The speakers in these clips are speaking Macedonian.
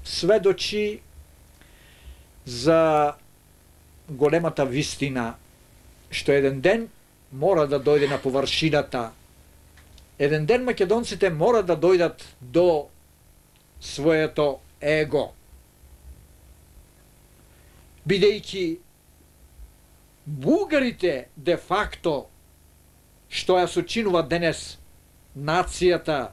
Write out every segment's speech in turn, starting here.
сведочи за големата вистина, што еден ден мора да дојде на површината. Еден ден македонците мора да дојдат до своето его. Бидејќи бугарите де факто што ја сочинува денес нацијата,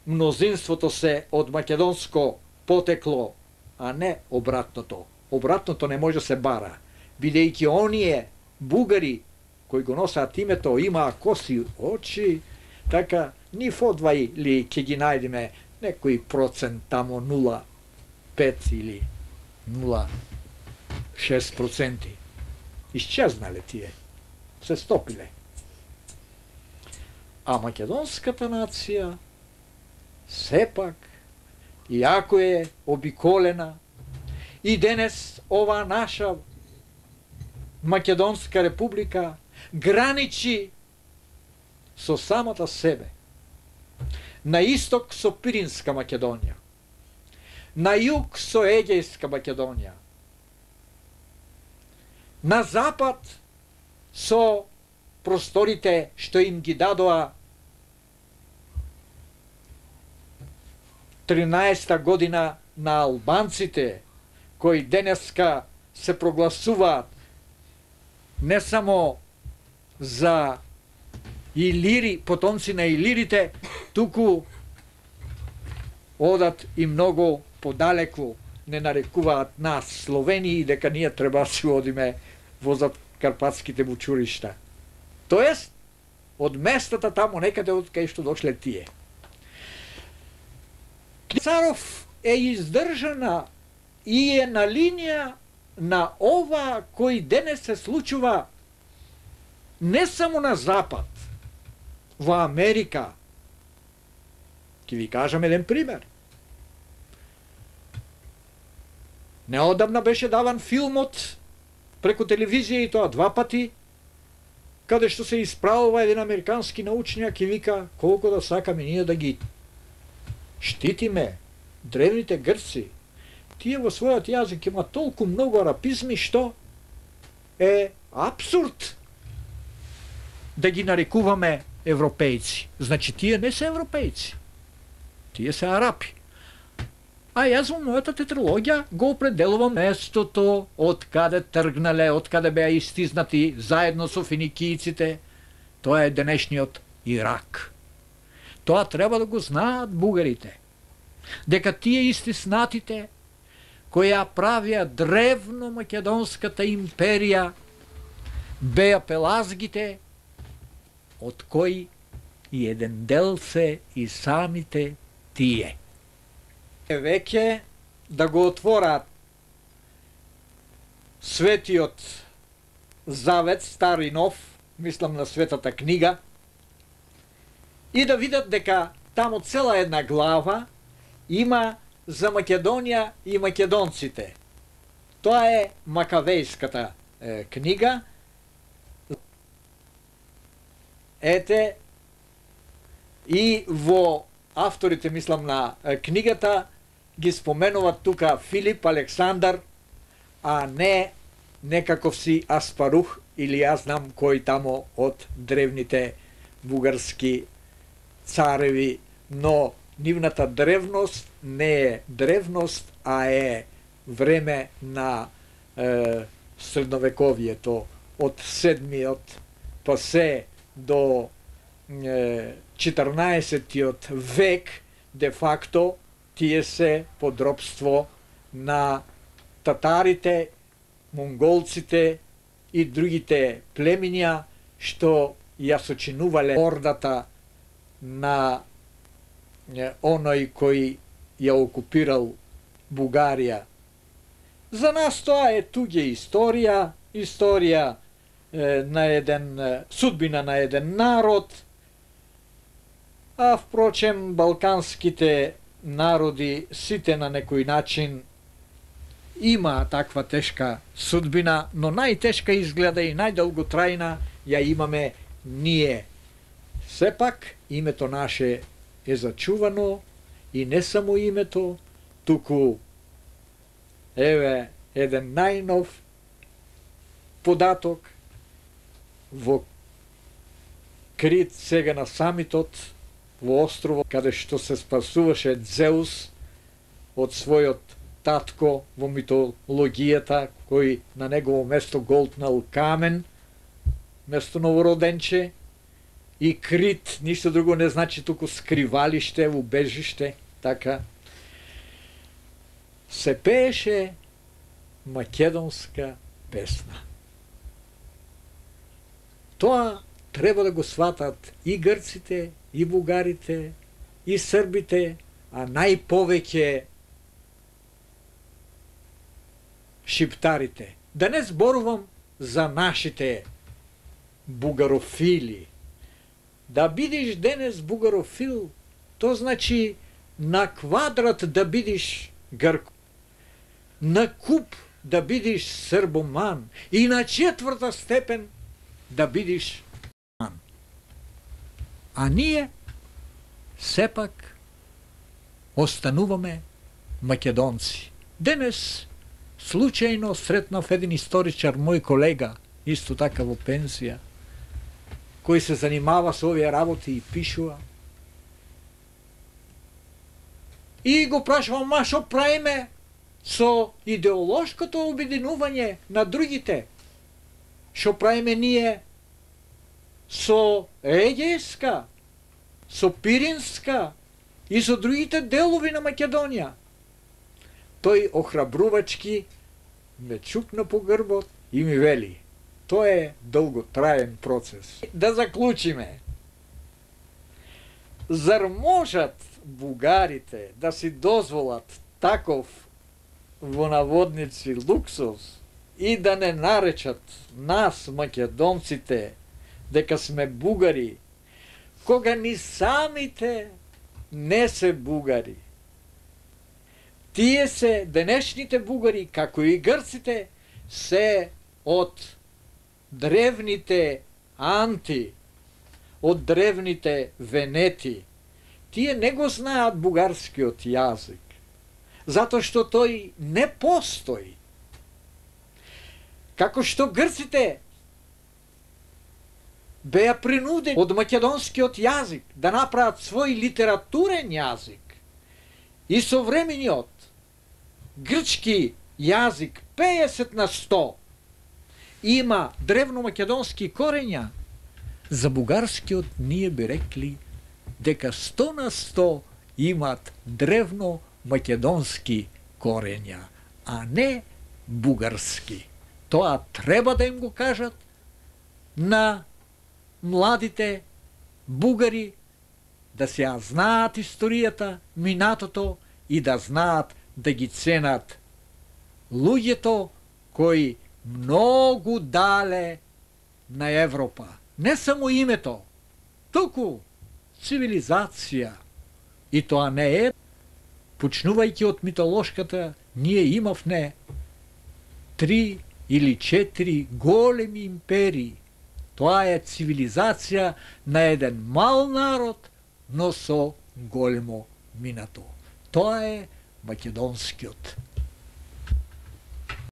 мнозинството се од македонско потекло, а не обратното. Обратното не може се бара, бидејќи оние бугари кои го носат името, имаа коси очи, така ни фодвај ли ќе ги најдеме некој процент тамо 0,5 или 0,6%. Исчезнале тие, се стопиле. А македонската нација сепак, иако е обиколена, и денес ова наша Македонска република граничи со самата себе. На исток со Пиринска Македонија, на југ со Егејска Македонија, на запад со просторите што им ги дадоа 13-та година на албанците, кои денеска се прогласуваат не само за илири, потомци на илирите, туку одат и многу подалеку, не нарекуваат нас Словении, дека ние треба да си одиме во Карпатските вучуришта. Тоест, од местата тамо некаде од кај што дошле тие. Царов е издржана и е на линија на ова кој денес се случува не само на Запад, во Америка. Ќе ви кажам еден пример. Неодамна беше даван филмот преку телевизија, и тоа 2 пати, каде што се исправува еден американски научњак и вика колку да сакаме ние да ги штитиме древните грци. Тие во својот јазик има толку многу арапизми што е апсурд да ги нарекуваме европејци. Значи тие не се европејци. Тие се арапи. А јас во мојата тетралогија го определувам местото од каде тргнале, од каде беа истизнати заедно со финикијците. Тоа е денешниот Ирак. Тоа треба да го знаат бугарите. Дека тие истиснатите кои ја правија древно македонската империја беа пелазгите, од кои и еден дел се и самите тие. Веќе да го отворат Светиот Завет, стар и нов, мислам на Светата книга, и да видат дека тамо цела една глава има за Македонија и македонците. Тоа е Макавејската книга. Ете, и во авторите, мислам, на книгата ги споменуват тука Филип, Александар, а не некаков си Аспарух или јас знам кој тамо од древните бугарски цареви, но нивната древност не е древност, а е време на средновековието, од 7-миот па се до 14-тиот век, де факто тие се подробство на татарите, монголците и другите племиња што ја сочинувале ордата на оној кој ја окупирал Бугарија. За нас тоа е туѓа историја, историја на еден, судбина на еден народ, а впрочем балканските народи сите на некој начин има таква тешка судбина, но најтешка изгледа и најдолготрајна ја имаме ние. Сепак името наше е зачувано, и не само името, туку еве еден најнов податок во Крит сега на самитот во острово каде што се спасуваше Зеус од својот татко во митологијата, кој на негово место голтнал камен место новороденче, и Крит ништо друго не значи туку скривалиште, убежиште, така. Се пееше македонска песна. Тоа треба да го сватат и грците, и бугарите, и србите, а најповеќе шиптарите. Да не зборувам за нашите бугарофили. Да бидиш денес бугарофил, то значи на квадрат да бидиш грко, на куп да бидиш србоман и на четврта степен да бидиш ман. А ние сепак остануваме македонци. Денес случајно сретнав еден историчар, мој колега, исто така во пензија, кој се занимава со овие работи и пишува. И го прашувам, ма шо правиме со идеолошкото обединување на другите? Шо правиме ние со Егејска, со Пиринска и со другите делови на Македонија? Тој охрабрувачки ме чукна по грбот и ми вели: тоа е долготраен процес. Да заклучиме. Зар можат бугарите да си дозволат таков, во наводници, луксус и да не наречат нас, македонците, дека сме бугари, кога ни самите не се бугари? Тие се денешните бугари, како и грците, се од древните анти, од древните венети. Тие не го знаат бугарскиот јазик, затоа што тој не постои. Како што грците беа принудени од македонскиот јазик да направат свој литературен јазик, и современиот грчки јазик 50% има древномакедонски корења, за бугарскиот ние би рекли дека 100% имат древномакедонски корења, а не бугарски. Тоа треба да им го кажат на младите бугари, да се ја знаат историјата, минатото, и да знаат да ги ценат луѓето кои многу дале на Европа. Не само името, туку цивилизација. И тоа не е, почнувајќи од митолошката, ние имавме 3 или 4 големи империи. Тоа е цивилизација на еден мал народ, но со големо минато. Тоа е македонскиот